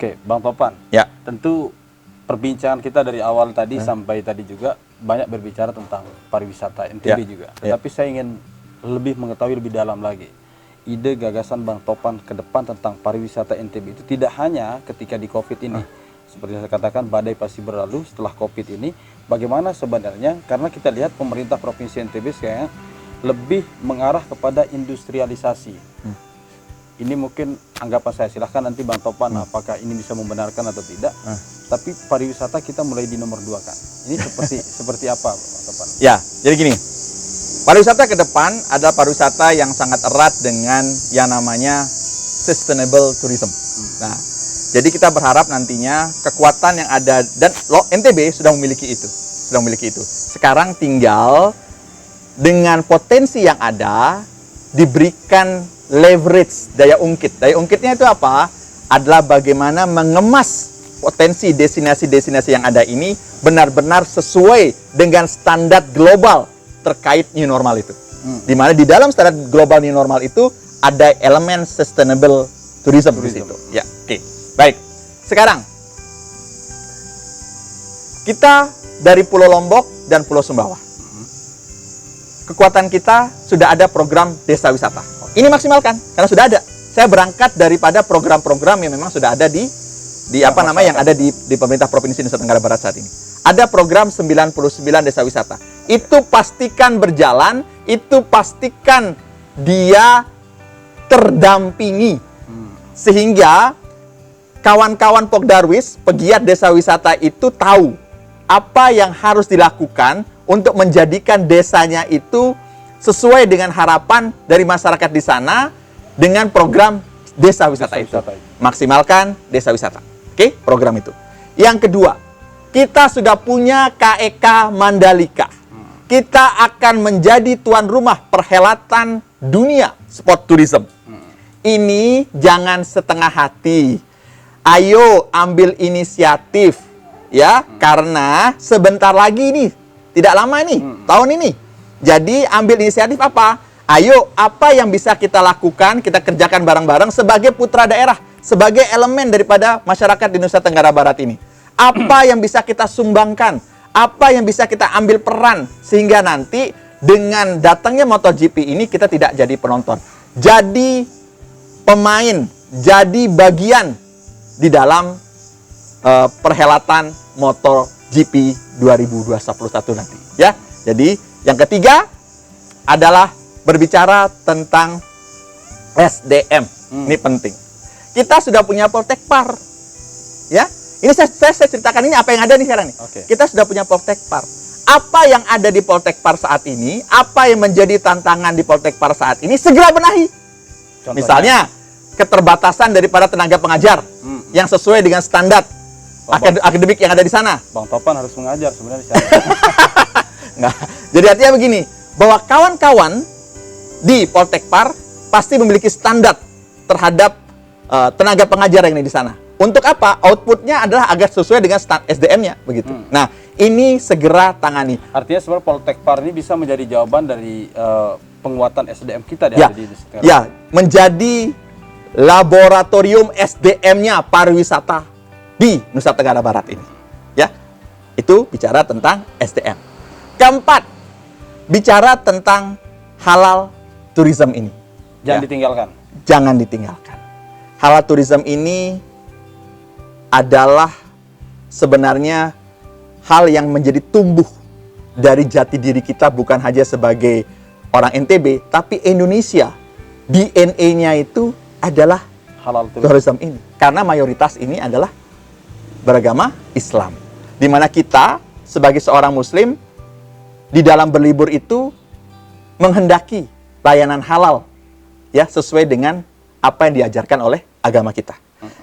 Oke, Bang Topan. Ya. Tentu perbincangan kita dari awal tadi sampai tadi juga banyak berbicara tentang pariwisata NTB juga. Tetapi saya ingin lebih mengetahui lebih dalam lagi. Ide gagasan Bang Topan ke depan tentang pariwisata NTB itu tidak hanya ketika di Covid ini. Seperti yang saya katakan, badai pasti berlalu setelah Covid ini. Bagaimana sebenarnya? Karena kita lihat pemerintah Provinsi NTB sekarang lebih mengarah kepada industrialisasi. Ini mungkin anggapan saya, silahkan nanti Bang Topan apakah ini bisa membenarkan atau tidak. Tapi pariwisata kita mulai di nomor 2 kan. Ini seperti apa Bang Topan? Ya, jadi gini. Pariwisata ke depan adalah pariwisata yang sangat erat dengan yang namanya sustainable tourism. Nah, jadi kita berharap nantinya kekuatan yang ada, dan NTB sudah memiliki itu. Sekarang tinggal dengan potensi yang ada diberikan leverage, daya ungkit. Daya ungkitnya itu apa? Adalah bagaimana mengemas potensi destinasi-destinasi yang ada ini benar-benar sesuai dengan standar global terkait new normal itu. Di mana di dalam standar global new normal itu ada elemen sustainable tourism di situ. Ya, oke. Baik. Sekarang kita dari Pulau Lombok dan Pulau Sumbawa. Kekuatan kita sudah ada program desa wisata. Ini maksimalkan karena sudah ada. Saya berangkat daripada program-program yang memang sudah ada di apa namanya yang ada di pemerintah Provinsi Nusa Tenggara Barat saat ini. Ada program 99 desa wisata. Itu pastikan berjalan, itu pastikan dia terdampingi. Sehingga kawan-kawan Pokdarwis, pegiat desa wisata itu tahu apa yang harus dilakukan untuk menjadikan desanya itu sesuai dengan harapan dari masyarakat di sana dengan program desa wisata itu. Maksimalkan desa wisata. Oke, program itu. Yang kedua, kita sudah punya KEK Mandalika. Kita akan menjadi tuan rumah perhelatan dunia sport tourism. Ini jangan setengah hati. Ayo ambil inisiatif ya, karena sebentar lagi nih, tidak lama nih, tahun ini. Jadi ambil inisiatif apa? Ayo, apa yang bisa kita lakukan, kita kerjakan bareng-bareng sebagai putra daerah, sebagai elemen daripada masyarakat di Nusa Tenggara Barat ini. Apa yang bisa kita sumbangkan? Apa yang bisa kita ambil peran? Sehingga nanti dengan datangnya MotoGP ini kita tidak jadi penonton. Jadi pemain, jadi bagian di dalam perhelatan MotoGP 2021 nanti. Ya, jadi yang ketiga adalah berbicara tentang SDM. Ini penting. Kita sudah punya Poltekpar. Ya. Ini saya ceritakan ini apa yang ada nih sekarang nih. Kita sudah punya Poltekpar. Apa yang ada di Poltekpar saat ini, apa yang menjadi tantangan di Poltekpar saat ini segera benahi. Contohnya? Misalnya keterbatasan daripada tenaga pengajar yang sesuai dengan standar akademik yang ada di sana. Bang Topan harus mengajar sebenarnya di sana. Nah, jadi artinya begini, bahwa kawan-kawan di Poltekpar pasti memiliki standar terhadap tenaga pengajar yang ada di sana. Untuk apa? Outputnya adalah agar sesuai dengan SDM-nya, begitu. Nah, ini segera tangani. Artinya sebenarnya Poltekpar ini bisa menjadi jawaban dari penguatan SDM kita di sekarang. Ya, menjadi laboratorium SDM-nya pariwisata di Nusa Tenggara Barat ini. Ya, itu bicara tentang SDM. Keempat, bicara tentang halal tourism ini. Jangan ditinggalkan. Jangan ditinggalkan. Halal tourism ini adalah sebenarnya hal yang menjadi tumbuh dari jati diri kita, bukan hanya sebagai orang NTB, tapi Indonesia. DNA-nya itu adalah halal tourism ini. Karena mayoritas ini adalah beragama Islam. Di mana kita sebagai seorang Muslim di dalam berlibur itu menghendaki layanan halal ya, sesuai dengan apa yang diajarkan oleh agama kita.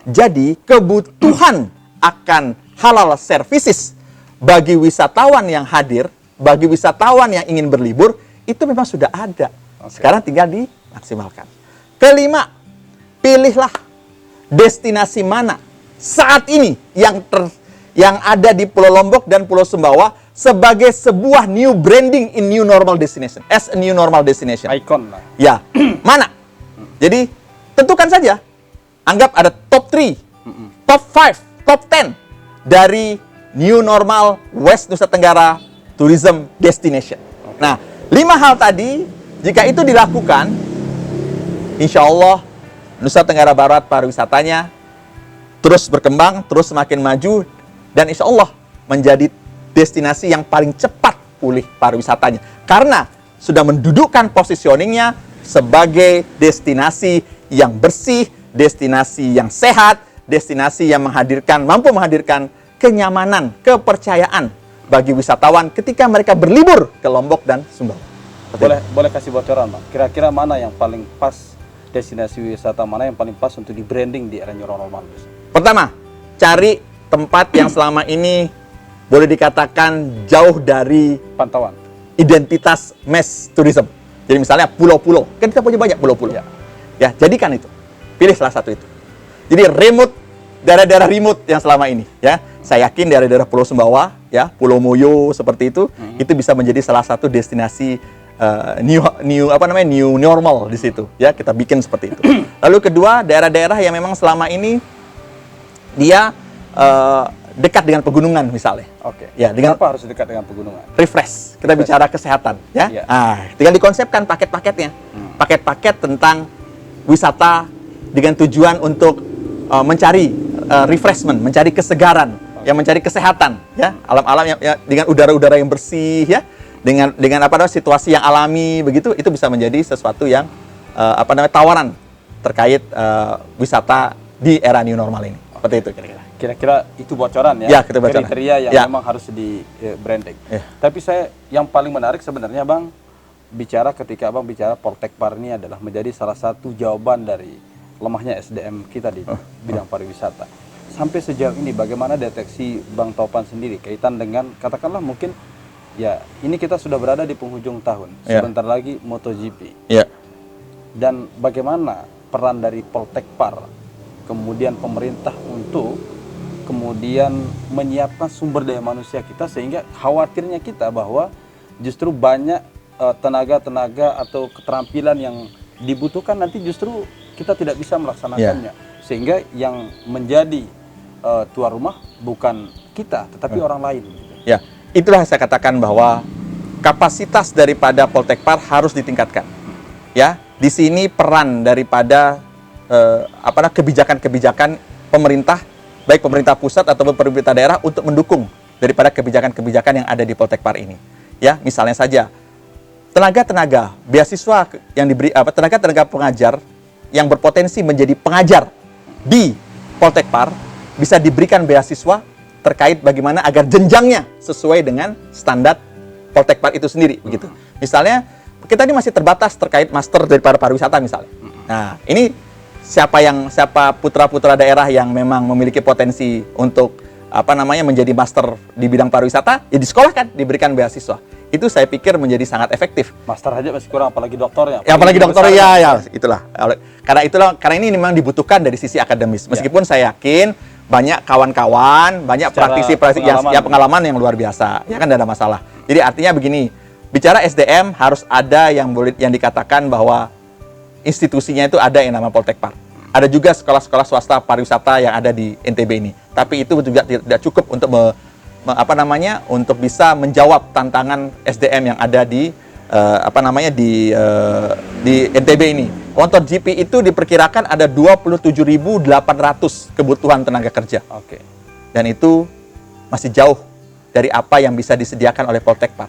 Jadi kebutuhan akan halal services bagi wisatawan yang hadir, bagi wisatawan yang ingin berlibur, itu memang sudah ada. Sekarang tinggal dimaksimalkan. Kelima, pilihlah destinasi mana saat ini yang ada di Pulau Lombok dan Pulau Sumbawa sebagai sebuah new branding in new normal destination, as a new normal destination. Icon lah. Ya, mana? Jadi tentukan saja. Anggap ada top 3 top 5, top 10 dari New Normal West Nusa Tenggara Tourism Destination. Nah, 5 hal tadi, jika itu dilakukan, insya Allah Nusa Tenggara Barat pariwisatanya terus berkembang, terus semakin maju, dan insya Allah menjadi destinasi yang paling cepat pulih pariwisatanya. Karena sudah mendudukkan positioningnya sebagai destinasi yang bersih, destinasi yang sehat, destinasi yang mampu menghadirkan kenyamanan, kepercayaan bagi wisatawan ketika mereka berlibur ke Lombok dan Sumbawa. Boleh kasih bocoran, Bang? Kira-kira mana yang paling pas, destinasi wisata mana yang paling pas untuk di branding di era new normal? Pertama, cari tempat yang selama ini boleh dikatakan jauh dari Pantauan. identitas mass tourism. Jadi misalnya pulau-pulau, kan kita punya banyak pulau-pulau. Ya, jadikan itu. Pilih salah satu itu. Jadi remote, daerah-daerah remote yang selama ini, ya. Saya yakin daerah-daerah Pulau Sumbawa, ya, Pulau Moyo seperti itu bisa menjadi salah satu destinasi new normal di situ, ya. Kita bikin seperti itu. Lalu kedua, daerah-daerah yang memang selama ini dia dekat dengan pegunungan misalnya. Oke. Ya, dengan Kenapa harus dekat dengan pegunungan? refresh. Kita bicara kesehatan, ya. Iya. Tinggal dikonsepkan paket-paketnya. Paket-paket tentang wisata dengan tujuan untuk mencari refreshment, mencari kesegaran, yang mencari kesehatan, ya. Alam-alam yang dengan udara-udara yang bersih, ya. Dengan situasi yang alami begitu, itu bisa menjadi sesuatu yang tawaran terkait wisata di era new normal ini. Seperti itu kira-kira. Kira-kira itu bocoran ya, Ya, kita bocoran. kriteria yang Ya. memang harus di branding. Ya. Tapi yang paling menarik sebenarnya, Bang, ketika Abang bicara Poltekpar ini adalah menjadi salah satu jawaban dari lemahnya SDM kita di bidang pariwisata. Sampai sejauh ini bagaimana deteksi Bang Topan sendiri kaitan dengan, katakanlah mungkin ya ini kita sudah berada di penghujung tahun, Ya. sebentar lagi MotoGP. Ya. Dan bagaimana peran dari Poltekpar, kemudian pemerintah untuk kemudian menyiapkan sumber daya manusia kita, sehingga khawatirnya kita bahwa justru banyak tenaga-tenaga atau keterampilan yang dibutuhkan nanti justru kita tidak bisa melaksanakannya, sehingga yang menjadi tuan rumah bukan kita tetapi orang lain. Ya, itulah saya katakan bahwa kapasitas daripada Poltekpar harus ditingkatkan. Ya, di sini peran daripada kebijakan-kebijakan pemerintah, baik pemerintah pusat ataupun pemerintah daerah, untuk mendukung daripada kebijakan-kebijakan yang ada di Poltekpar ini. Ya, misalnya saja tenaga-tenaga beasiswa yang diberi, tenaga-tenaga pengajar yang berpotensi menjadi pengajar di Poltekpar bisa diberikan beasiswa terkait bagaimana agar jenjangnya sesuai dengan standar Poltekpar itu sendiri, begitu. Misalnya kita ini masih terbatas terkait master dari pariwisata misalnya. Nah, ini siapa putra-putra daerah yang memang memiliki potensi untuk menjadi master di bidang pariwisata, ya disekolahkan, diberikan beasiswa. Itu saya pikir menjadi sangat efektif. Master aja masih kurang, apalagi doktornya. Ya, apalagi doktornya, ya, itulah. Karena ini memang dibutuhkan dari sisi akademis. Meskipun saya yakin banyak kawan-kawan, banyak praktisi-praktisi yang pengalaman yang luar biasa. Ya kan, tidak ada masalah. Jadi artinya begini, bicara SDM harus ada yang dikatakan bahwa institusinya itu ada yang nama Poltekpar. Ada juga sekolah-sekolah swasta pariwisata yang ada di NTB ini. Tapi itu juga tidak cukup untuk untuk bisa menjawab tantangan SDM yang ada di NTB ini. Untuk GP itu diperkirakan ada 27.800 kebutuhan tenaga kerja. Oke. Dan itu masih jauh dari apa yang bisa disediakan oleh Poltekpar.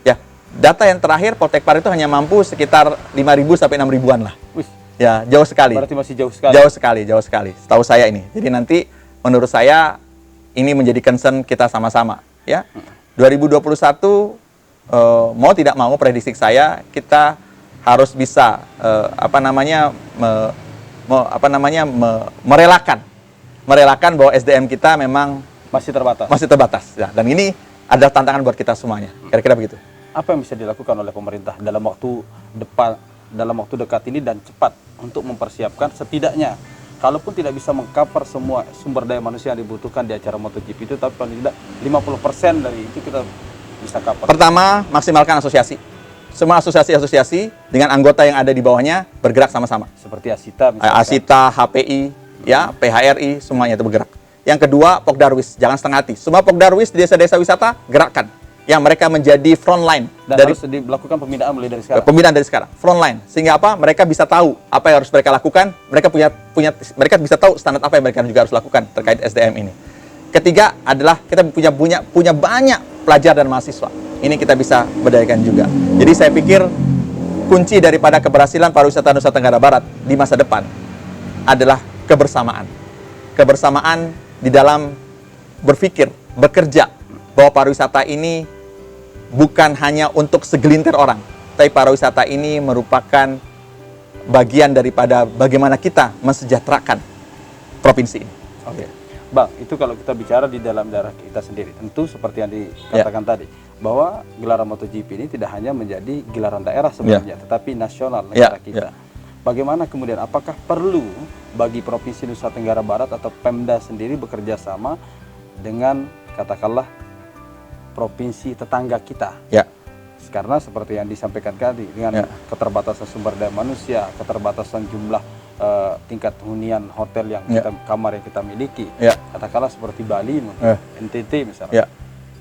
Ya, data yang terakhir Poltekpar itu hanya mampu sekitar 5.000 sampai 6.000-an lah. Wih. Ya, jauh sekali. Berarti masih jauh sekali. Jauh sekali. Setahu saya ini. Jadi nanti menurut saya ini menjadi concern kita sama-sama, ya. 2021 mau tidak mau prediksi saya kita harus bisa merelakan bahwa SDM kita memang Masih terbatas. Ya. Dan ini adalah tantangan buat kita semuanya. Kira-kira begitu. Apa yang bisa dilakukan oleh pemerintah dalam waktu dekat ini dan cepat untuk mempersiapkan, setidaknya kalaupun tidak bisa mengcover semua sumber daya manusia yang dibutuhkan di acara MotoGP itu, tapi paling tidak 50% dari itu kita bisa cover. Pertama, maksimalkan asosiasi. Semua asosiasi-asosiasi dengan anggota yang ada di bawahnya bergerak sama-sama. Seperti Asita misalnya. Asita, HPI, ya, PHRI, semuanya itu bergerak. Yang kedua, Pokdarwis, jangan setengah hati. Semua Pokdarwis di desa-desa wisata gerakkan. Yang mereka menjadi frontline Dan dari harus dilakukan pembinaan mulai dari sekarang. pembinaan dari sekarang, frontline. Sehingga apa? Mereka bisa tahu apa yang harus mereka lakukan. Mereka bisa tahu standar apa yang mereka juga harus lakukan terkait SDM ini. Ketiga adalah kita punya banyak pelajar dan mahasiswa. Ini kita bisa berdayakan juga. Jadi saya pikir kunci daripada keberhasilan pariwisata Nusa Tenggara Barat di masa depan adalah kebersamaan. Kebersamaan di dalam berpikir, bekerja, bahwa pariwisata ini bukan hanya untuk segelintir orang, tapi pariwisata ini merupakan bagian daripada bagaimana kita mensejahterakan provinsi ini. Oke. Bang, itu kalau kita bicara di dalam daerah kita sendiri, tentu seperti yang dikatakan tadi, bahwa gelaran MotoGP ini tidak hanya menjadi gelaran daerah sebenarnya, tetapi nasional negara kita. Bagaimana kemudian, apakah perlu bagi Provinsi Nusa Tenggara Barat atau Pemda sendiri bekerja sama dengan, katakanlah, provinsi tetangga kita? Karena seperti yang disampaikan tadi, dengan keterbatasan sumber daya manusia, keterbatasan jumlah tingkat hunian hotel yang kamar yang kita miliki, katakanlah seperti Bali, NTT misalnya.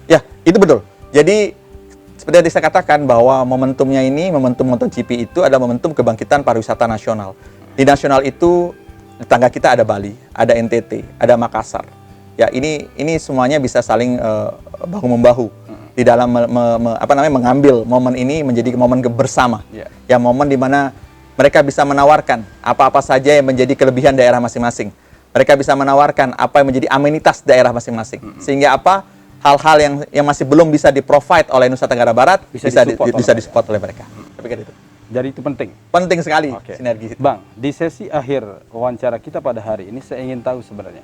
Ya, itu betul. Jadi seperti yang saya katakan bahwa momentumnya ini, momentum MotoGP itu adalah momentum kebangkitan pariwisata nasional. Di nasional itu di tetangga kita ada Bali, ada NTT, ada Makassar. Ya, ini semuanya bisa saling bahu membahu di dalam mengambil momen ini menjadi momen bersama. Ya, momen di mana mereka bisa menawarkan apa-apa saja yang menjadi kelebihan daerah masing-masing. Mereka bisa menawarkan apa yang menjadi amenitas daerah masing-masing. Sehingga apa? Hal-hal yang masih belum bisa di-provide oleh Nusa Tenggara Barat bisa disupport oleh mereka. Saya pikir itu. Jadi itu penting. Penting sekali sinergi. Bang, di sesi akhir wawancara kita pada hari ini saya ingin tahu sebenarnya,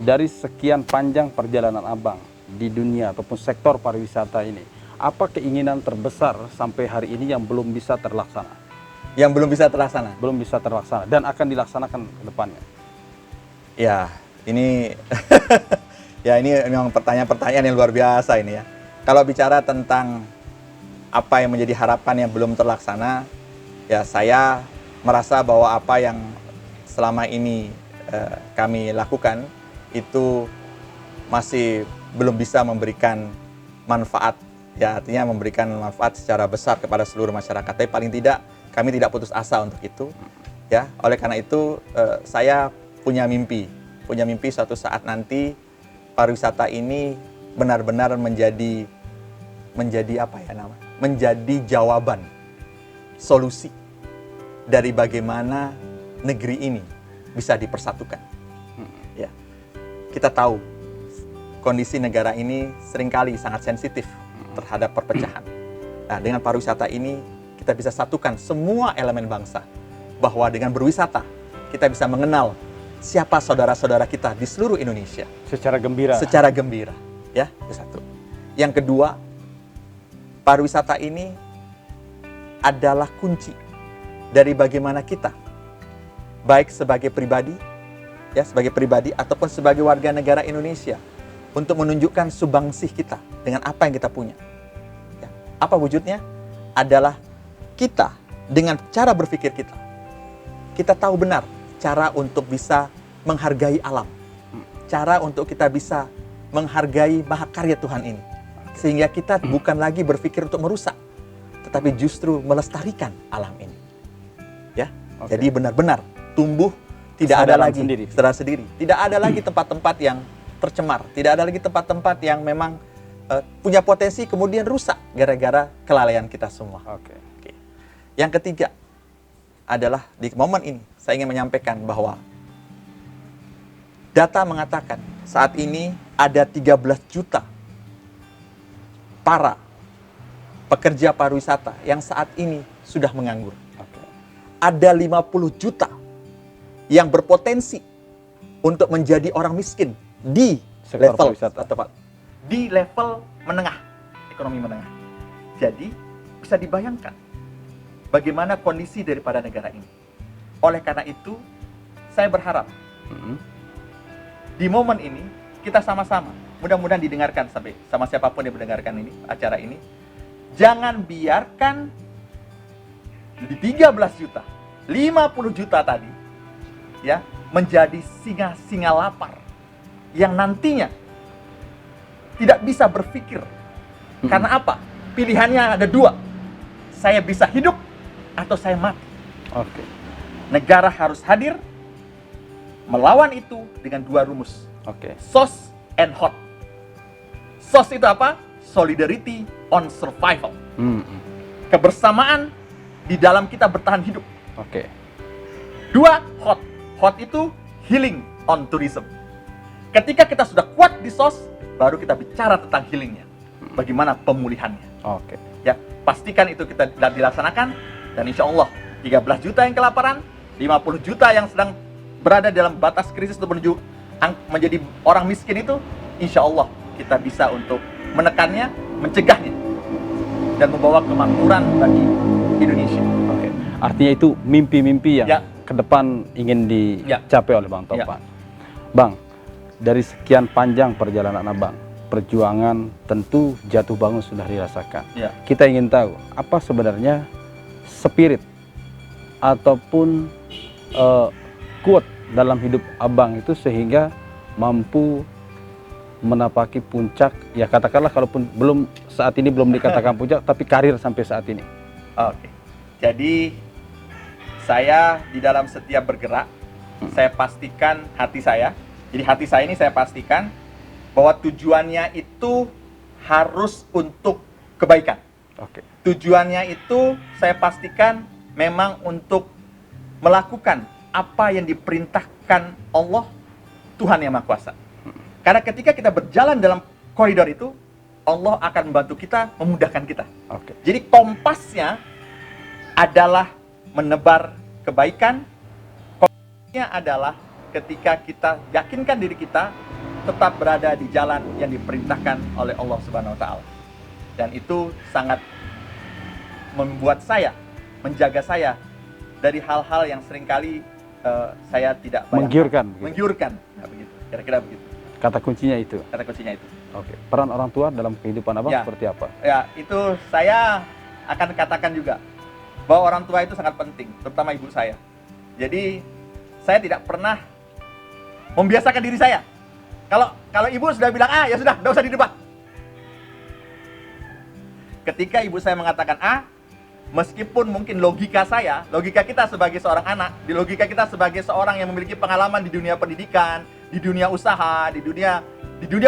dari sekian panjang perjalanan Abang di dunia ataupun sektor pariwisata ini, apa keinginan terbesar sampai hari ini yang belum bisa terlaksana? Yang belum bisa terlaksana? Belum bisa terlaksana dan akan dilaksanakan ke depannya. Ya, ini ya ini memang pertanyaan-pertanyaan yang luar biasa ini ya. Kalau bicara tentang apa yang menjadi harapan yang belum terlaksana, ya saya merasa bahwa apa yang selama ini kami lakukan itu masih belum bisa memberikan manfaat, ya artinya memberikan manfaat secara besar kepada seluruh masyarakat. Tapi paling tidak kami tidak putus asa untuk itu, ya. Oleh karena itu saya punya mimpi suatu saat nanti pariwisata ini benar-benar menjadi apa ya namanya? Menjadi jawaban, solusi dari bagaimana negeri ini bisa dipersatukan. Ya. Kita tahu kondisi negara ini seringkali sangat sensitif terhadap perpecahan. Nah, dengan pariwisata ini kita bisa satukan semua elemen bangsa, bahwa dengan berwisata kita bisa mengenal siapa saudara-saudara kita di seluruh Indonesia secara gembira. Secara gembira, ya, itu satu. Yang kedua, pariwisata ini adalah kunci dari bagaimana kita, baik sebagai pribadi, ya, sebagai pribadi ataupun sebagai warga negara Indonesia, untuk menunjukkan sumbangsih kita dengan apa yang kita punya. Ya. Apa wujudnya? Adalah kita dengan cara berpikir kita. Kita tahu benar cara untuk bisa menghargai alam. Cara untuk kita bisa menghargai mahakarya Tuhan ini. Sehingga kita bukan lagi berpikir untuk merusak, tetapi justru melestarikan alam ini. Ya. Jadi benar-benar tumbuh, tidak ada lagi secara sendiri. Tidak ada lagi tempat-tempat yang tercemar, tidak ada lagi tempat-tempat yang memang punya potensi kemudian rusak gara-gara kelalaian kita semua. Yang ketiga adalah di momen ini saya ingin menyampaikan bahwa data mengatakan saat ini ada 13 juta para pekerja pariwisata yang saat ini sudah menganggur. Ada 50 juta yang berpotensi untuk menjadi orang miskin di sektor level pariwisata, di level menengah, ekonomi menengah. Jadi bisa dibayangkan bagaimana kondisi daripada negara ini. Oleh karena itu, saya berharap di momen ini kita sama-sama, mudah-mudahan didengarkan sampai sama siapapun yang mendengarkan ini, acara ini, jangan biarkan di 13 juta, 50 juta tadi, ya, menjadi singa-singa lapar yang nantinya tidak bisa berpikir. Karena apa? Pilihannya ada dua. Saya bisa hidup atau saya mati. Oke. Negara harus hadir melawan itu dengan dua rumus. Oke. SOS and HOT. SOS itu apa? Solidarity on survival. Kebersamaan di dalam kita bertahan hidup. Oke. Dua, HOT. HOT itu healing on tourism. Ketika kita sudah kuat di SOS, baru kita bicara tentang healingnya. Bagaimana pemulihannya. Oke. Ya, pastikan itu kita dilaksanakan, dan insya Allah 13 juta yang kelaparan, 50 juta yang sedang berada dalam batas krisis untuk menuju menjadi orang miskin itu, insya Allah kita bisa untuk menekannya, mencegahnya, dan membawa kemakmuran bagi Indonesia. Oke. Artinya itu mimpi-mimpi yang Ya. ke depan ingin dicapai oleh Bang Topan. Bang, dari sekian panjang perjalanan Abang, perjuangan tentu jatuh bangun sudah dirasakan. Ya. Kita ingin tahu apa sebenarnya spirit ataupun quote dalam hidup Abang itu sehingga mampu menapaki puncak, ya katakanlah kalaupun saat ini belum dikatakan puncak, tapi karir sampai saat ini. Oke. Jadi saya di dalam setiap bergerak, saya pastikan hati saya. Jadi hati saya ini saya pastikan bahwa tujuannya itu harus untuk kebaikan. Oke. Tujuannya itu saya pastikan memang untuk melakukan apa yang diperintahkan Allah, Tuhan Yang Maha Kuasa. Karena ketika kita berjalan dalam koridor itu, Allah akan membantu kita, memudahkan kita. Oke. Jadi kompasnya adalah menebar kebaikan. Kompasnya adalah ketika kita yakinkan diri kita tetap berada di jalan yang diperintahkan oleh Allah Subhanahu wa taala. Dan itu sangat membuat saya, menjaga saya dari hal-hal yang seringkali saya tidak bayangkan. Menggiurkan. Begitu. Menggiurkan. Nah, begitu. Kira-kira begitu. Kata kuncinya itu. Kata kuncinya itu. Oke. Peran orang tua dalam kehidupan Abang Ya. seperti apa? Ya, itu saya akan katakan juga bahwa orang tua itu sangat penting, terutama ibu saya. Jadi saya tidak pernah membiasakan diri saya. Kalau ibu sudah bilang A, ya sudah, tidak usah didebat. Ketika ibu saya mengatakan A, meskipun mungkin logika kita sebagai seorang anak, di logika kita sebagai seorang yang memiliki pengalaman di dunia pendidikan, di dunia usaha, di dunia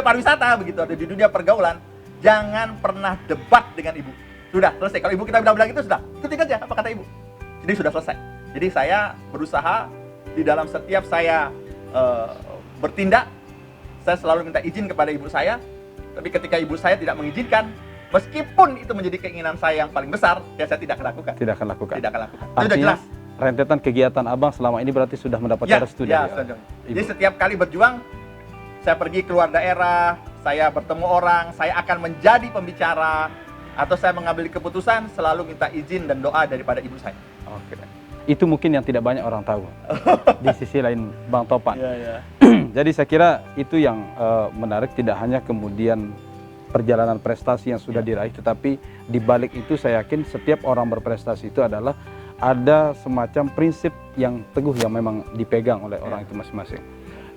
pariwisata begitu, di dunia pergaulan, jangan pernah debat dengan ibu. Sudah selesai. Kalau ibu kita bilang itu sudah, ikutin aja apa kata ibu. Jadi sudah selesai. Jadi saya berusaha di dalam setiap saya bertindak, saya selalu minta izin kepada ibu saya. Tapi ketika ibu saya tidak mengizinkan, meskipun itu menjadi keinginan saya yang paling besar, ya saya tidak akan lakukan. Tidak akan lakukan. Tidak akan lakukan. Itu sudah Artinya jelas. rentetan kegiatan Abang selama ini berarti sudah mendapatkan restu dari sudah. Ibu. Jadi setiap kali berjuang, saya pergi keluar daerah, saya bertemu orang, saya akan menjadi pembicara, atau saya mengambil keputusan, selalu minta izin dan doa daripada ibu saya. Oke. Itu mungkin yang tidak banyak orang tahu. Di sisi lain Bang Topan. Jadi saya kira itu yang menarik, tidak hanya kemudian perjalanan prestasi yang sudah diraih, tetapi di balik itu saya yakin setiap orang berprestasi itu adalah ada semacam prinsip yang teguh yang memang dipegang oleh orang itu masing-masing.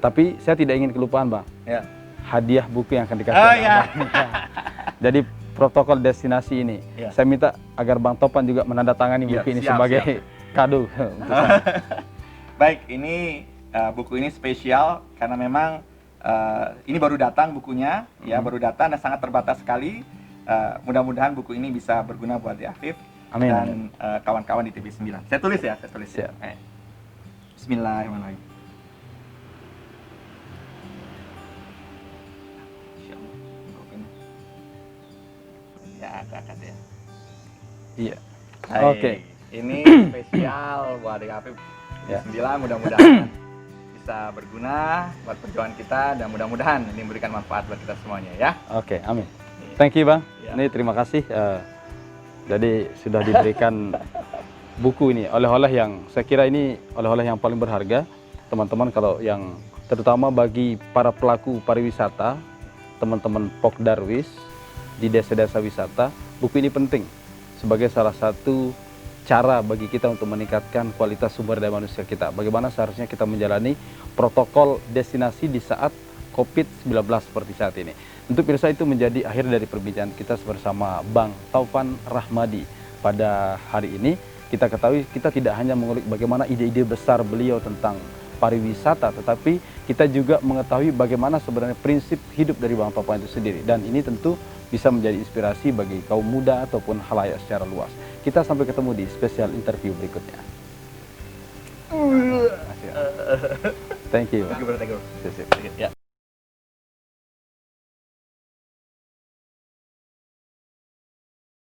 Tapi saya tidak ingin kelupaan Bang, hadiah buku yang akan dikasih oleh Abang. Jadi protokol destinasi ini, saya minta agar Bang Topan juga menandatangani buku ini sebagai kado. Baik, ini buku ini spesial karena memang ini baru datang bukunya, ya baru datang dan sangat terbatas sekali. Mudah-mudahan buku ini bisa berguna buat di Afif dan kawan-kawan di TV9. Saya tulis ya, saya tulis. Ya. Bismillahirrahmanirrahim. Ya, angkat ya. Iya. Oke. Ini spesial buat adik Afif. Bismillah, mudah-mudahan bisa berguna buat perjuangan kita dan mudah-mudahan ini memberikan manfaat buat kita semuanya ya. Oke, amin. Thank you Bang. Ini terima kasih. Jadi sudah diberikan buku ini, oleh-oleh yang saya kira ini oleh-oleh yang paling berharga. Teman-teman kalau yang terutama bagi para pelaku pariwisata, teman-teman Pokdarwis di desa-desa wisata, buku ini penting sebagai salah satu cara bagi kita untuk meningkatkan kualitas sumber daya manusia kita. Bagaimana seharusnya kita menjalani protokol destinasi di saat COVID-19 seperti saat ini. Untuk pemirsa, itu menjadi akhir dari perbincangan kita bersama Bang Taufan Rahmadi pada hari ini. Kita ketahui kita tidak hanya mengulik bagaimana ide-ide besar beliau tentang pariwisata, tetapi kita juga mengetahui bagaimana sebenarnya prinsip hidup dari Bang Taufan itu sendiri. Dan ini tentu bisa menjadi inspirasi bagi kaum muda ataupun khalayak secara luas. Kita sampai ketemu di spesial interview berikutnya. Thank you. Thank you. Sip, sip. Ya.